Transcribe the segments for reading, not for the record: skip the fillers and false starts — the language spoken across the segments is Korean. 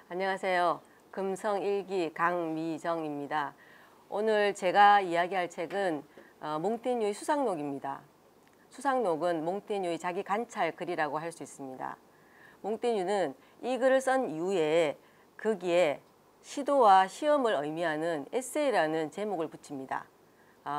안녕하세요. 금성일기 강미정입니다. 오늘 제가 이야기할 책은 몽테뉴의 수상록입니다. 수상록은 몽테뉴의 자기 관찰 글이라고 할 수 있습니다. 몽테뉴는 이 글을 쓴 이후에 거기에 시도와 시험을 의미하는 에세이라는 제목을 붙입니다.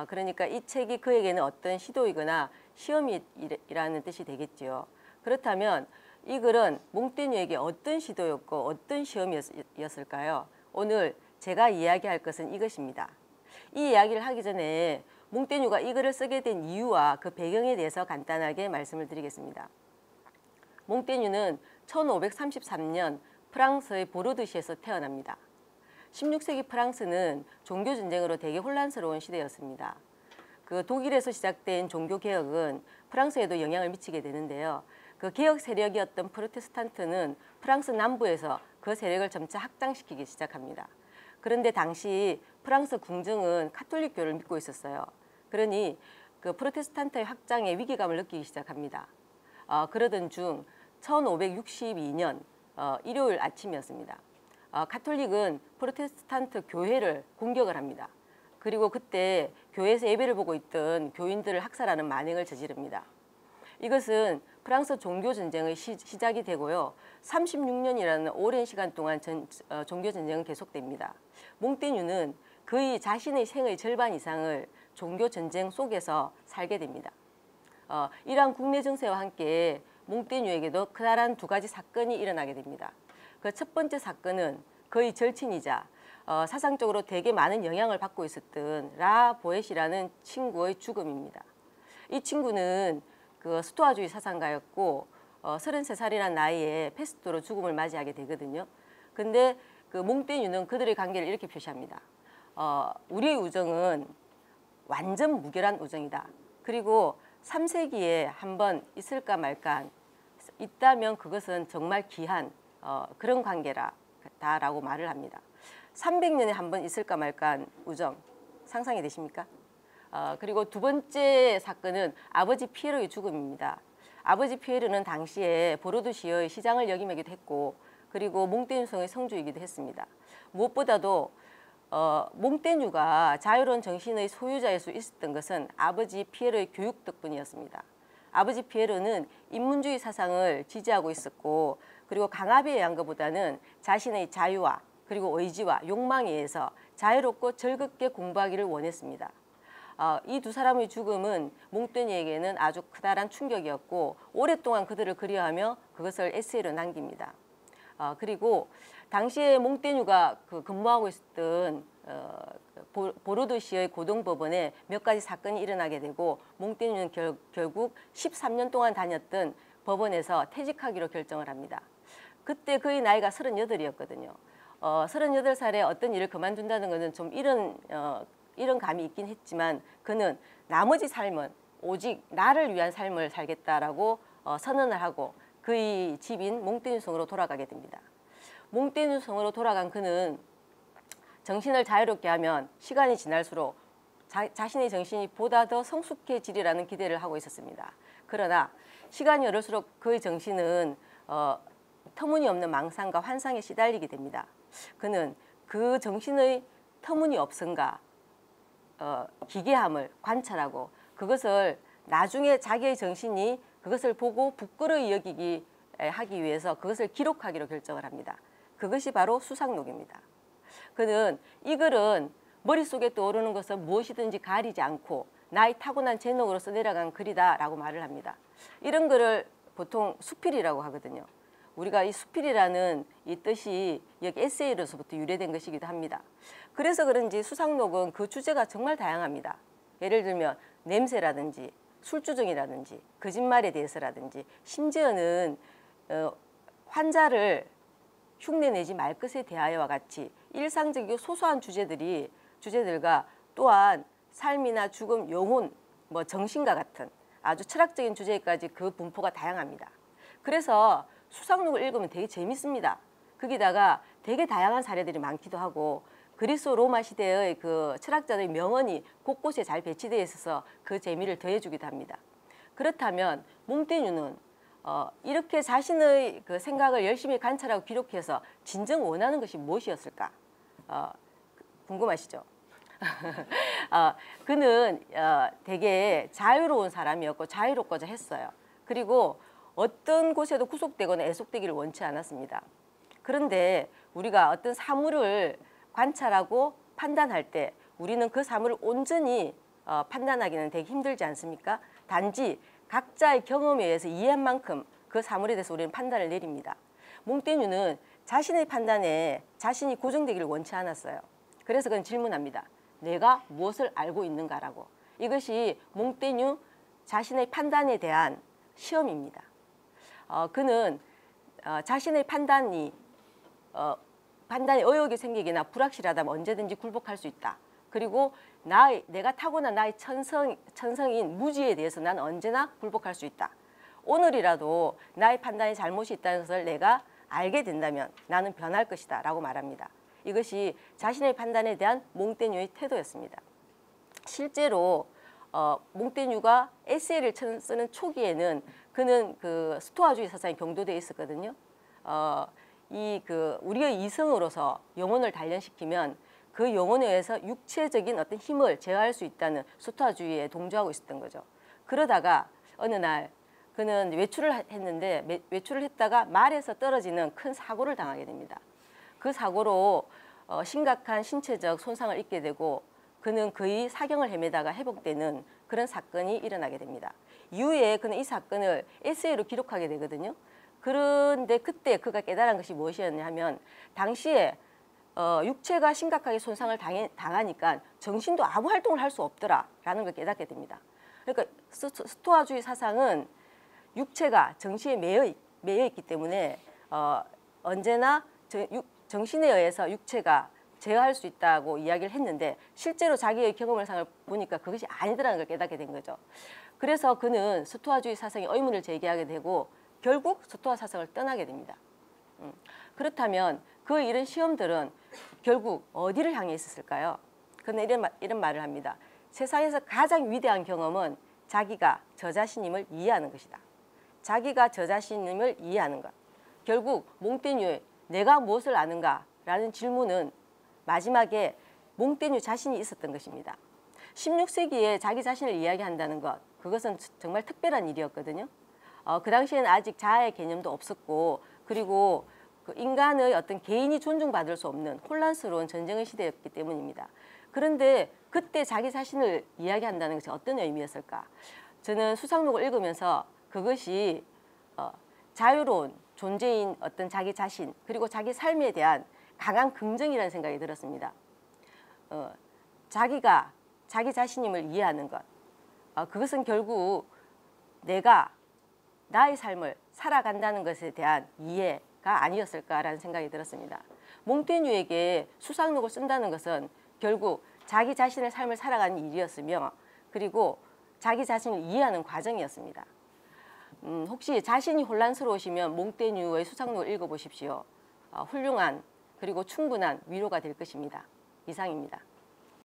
그러니까 이 책이 그에게는 어떤 시도이거나 시험이라는 뜻이 되겠지요. 그렇다면 이 글은 몽테뉴에게 어떤 시도였고 어떤 시험이었을까요? 오늘 제가 이야기할 것은 이것입니다. 이 이야기를 하기 전에 몽테뉴가 이 글을 쓰게 된 이유와 그 배경에 대해서 간단하게 말씀을 드리겠습니다. 몽테뉴는 1533년 프랑스의 보르드시에서 태어납니다. 16세기 프랑스는 종교전쟁으로 되게 혼란스러운 시대였습니다. 그 독일에서 시작된 종교개혁은 프랑스에도 영향을 미치게 되는데요. 그 개혁 세력이었던 프로테스탄트는 프랑스 남부에서 그 세력을 점차 확장시키기 시작합니다. 그런데 당시 프랑스 궁정은 카톨릭교를 믿고 있었어요. 그러니 그 프로테스탄트의 확장에 위기감을 느끼기 시작합니다. 그러던 중 1562년 일요일 아침이었습니다. 카톨릭은 프로테스탄트 교회를 공격을 합니다. 그리고 그때 교회에서 예배를 보고 있던 교인들을 학살하는 만행을 저지릅니다. 이것은 프랑스 종교전쟁의 시작이 되고요. 36년이라는 오랜 시간 동안 종교전쟁은 계속됩니다. 몽테뉴는 거의 자신의 생의 절반 이상을 종교전쟁 속에서 살게 됩니다. 이러한 국내 정세와 함께 몽테뉴에게도 크나란 두 가지 사건이 일어나게 됩니다. 그 첫 번째 사건은 그의 절친이자 사상적으로 되게 많은 영향을 받고 있었던 라 보엣이라는 친구의 죽음입니다. 이 친구는 그 스토아주의 사상가였고 33살이라는 나이에 페스트로 죽음을 맞이하게 되거든요. 근데 그 몽테뉴는 그들의 관계를 이렇게 표시합니다. 우리의 우정은 완전 무결한 우정이다. 그리고 3세기에 한번 있을까 말까 있다면 그것은 정말 귀한 그런 관계라고 말을 합니다. 300년에 한번 있을까 말까 우정 상상이 되십니까? 그리고 두 번째 사건은 아버지 피에르의 죽음입니다. 아버지 피에르는 당시에 보르도시의 시장을 역임하기도 했고 그리고 몽테뉴 성의 성주이기도 했습니다. 무엇보다도 몽테뉴가 자유로운 정신의 소유자일 수 있었던 것은 아버지 피에르의 교육 덕분이었습니다. 아버지 피에르는 인문주의 사상을 지지하고 있었고 그리고 강압에 의한 것보다는 자신의 자유와 그리고 의지와 욕망에 의해서 자유롭고 즐겁게 공부하기를 원했습니다. 이 두 사람의 죽음은 몽테뉴에게는 아주 크다란 충격이었고 오랫동안 그들을 그리워하며 그것을 에세이로 남깁니다. 그리고 당시에 몽테뉴가 근무하고 있었던 보르도시의 고등법원에 몇 가지 사건이 일어나게 되고 몽테뉴는 결국 13년 동안 다녔던 법원에서 퇴직하기로 결정을 합니다. 그때 그의 나이가 38이었거든요. 38살에 어떤 일을 그만둔다는 것은 좀 이런 감이 있긴 했지만 그는 나머지 삶은 오직 나를 위한 삶을 살겠다라고 선언을 하고 그의 집인 몽테뉴 성으로 돌아가게 됩니다. 몽테뉴 성으로 돌아간 그는 정신을 자유롭게 하면 시간이 지날수록 자신의 정신이 보다 더 성숙해지리라는 기대를 하고 있었습니다. 그러나 시간이 흐를수록 그의 정신은 터무니없는 망상과 환상에 시달리게 됩니다. 그는 그 정신의 터무니없음과 기괴함을 관찰하고 그것을 나중에 자기의 정신이 그것을 보고 부끄러이 여기기 하기 위해서 그것을 기록하기로 결정을 합니다. 그것이 바로 수상록입니다. 그는 이 글은 머릿속에 떠오르는 것은 무엇이든지 가리지 않고 나의 타고난 재능으로서 내려간 글이다라고 말을 합니다. 이런 글을 보통 수필이라고 하거든요. 우리가 이 수필이라는 이 뜻이 여기 에세이로서부터 유래된 것이기도 합니다. 그래서 그런지 수상록은 그 주제가 정말 다양합니다. 예를 들면 냄새라든지 술주정이라든지 거짓말에 대해서라든지 심지어는 환자를 흉내내지 말 것에 대하여와 같이 일상적이고 소소한 주제들과 또한 삶이나 죽음, 영혼, 정신과 같은 아주 철학적인 주제까지 그 분포가 다양합니다. 그래서 수상록을 읽으면 되게 재밌습니다. 거기다가 되게 다양한 사례들이 많기도 하고 그리스 로마 시대의 그 철학자들의 명언이 곳곳에 잘 배치되어 있어서 그 재미를 더해주기도 합니다. 그렇다면 몽테뉴는 이렇게 자신의 그 생각을 열심히 관찰하고 기록해서 진정 원하는 것이 무엇이었을까? 궁금하시죠? 그는 되게 자유로운 사람이었고 자유롭고자 했어요. 그리고 어떤 곳에도 구속되거나 애속되기를 원치 않았습니다. 그런데 우리가 어떤 사물을 관찰하고 판단할 때 우리는 그 사물을 온전히 판단하기는 되게 힘들지 않습니까? 단지 각자의 경험에 의해서 이해한 만큼 그 사물에 대해서 우리는 판단을 내립니다. 몽테뉴는 자신의 판단에 자신이 고정되기를 원치 않았어요. 그래서 그는 질문합니다. 내가 무엇을 알고 있는가라고. 이것이 몽테뉴 자신의 판단에 대한 시험입니다. 그는 자신의 판단에 의혹이 생기거나 불확실하다면 언제든지 굴복할 수 있다. 그리고 내가 타고난 나의 천성인 무지에 대해서 난 언제나 굴복할 수 있다. 오늘이라도 나의 판단에 잘못이 있다는 것을 내가 알게 된다면 나는 변할 것이다 라고 말합니다. 이것이 자신의 판단에 대한 몽테뉴의 태도였습니다. 실제로 몽테뉴가 에세이를 쓰는 초기에는 그는 그 스토아주의 사상이 병도되어 있었거든요. 우리의 이성으로서 영혼을 단련시키면 그 영혼에 의해서 육체적인 어떤 힘을 제어할 수 있다는 스토아주의에 동조하고 있었던 거죠. 그러다가 어느 날 그는 외출을 했는데 외출을 했다가 말에서 떨어지는 큰 사고를 당하게 됩니다. 그 사고로 심각한 신체적 손상을 입게 되고 그는 거의 사경을 헤매다가 회복되는 그런 사건이 일어나게 됩니다. 이후에 그는 이 사건을 에세이로 기록하게 되거든요. 그런데 그때 그가 깨달은 것이 무엇이었냐 하면 당시에 육체가 심각하게 손상을 당하니까 정신도 아무 활동을 할 수 없더라라는 걸 깨닫게 됩니다. 그러니까 스토아주의 사상은 육체가 정신에 매여 있기 때문에 언제나 정신에 의해서 육체가 제어할 수 있다고 이야기를 했는데 실제로 자기의 경험을 보니까 그것이 아니더라는 걸 깨닫게 된 거죠. 그래서 그는 스토아주의 사상에 의문을 제기하게 되고 결국 스토아 사상을 떠나게 됩니다. 그렇다면 그 이런 시험들은 결국 어디를 향해 있었을까요? 그는 이런 말을 합니다. 세상에서 가장 위대한 경험은 자기가 저 자신임을 이해하는 것이다. 자기가 저 자신임을 이해하는 것. 결국 몽테뉴의 내가 무엇을 아는가? 라는 질문은 마지막에 몽테뉴 자신이 있었던 것입니다. 16세기에 자기 자신을 이야기한다는 것, 그것은 정말 특별한 일이었거든요. 그 당시에는 아직 자아의 개념도 없었고 그리고 그 인간의 어떤 개인이 존중받을 수 없는 혼란스러운 전쟁의 시대였기 때문입니다. 그런데 그때 자기 자신을 이야기한다는 것이 어떤 의미였을까? 저는 수상록을 읽으면서 그것이 자유로운 존재인 어떤 자기 자신 그리고 자기 삶에 대한 강한 긍정이라는 생각이 들었습니다. 자기가 자기 자신임을 이해하는 것, 그것은 결국 내가 나의 삶을 살아간다는 것에 대한 이해가 아니었을까라는 생각이 들었습니다. 몽테뉴에게 수상록을 쓴다는 것은 결국 자기 자신의 삶을 살아가는 일이었으며 그리고 자기 자신을 이해하는 과정이었습니다. 혹시 자신이 혼란스러우시면 몽테뉴의 수상록을 읽어보십시오. 훌륭한 그리고 충분한 위로가 될 것입니다. 이상입니다.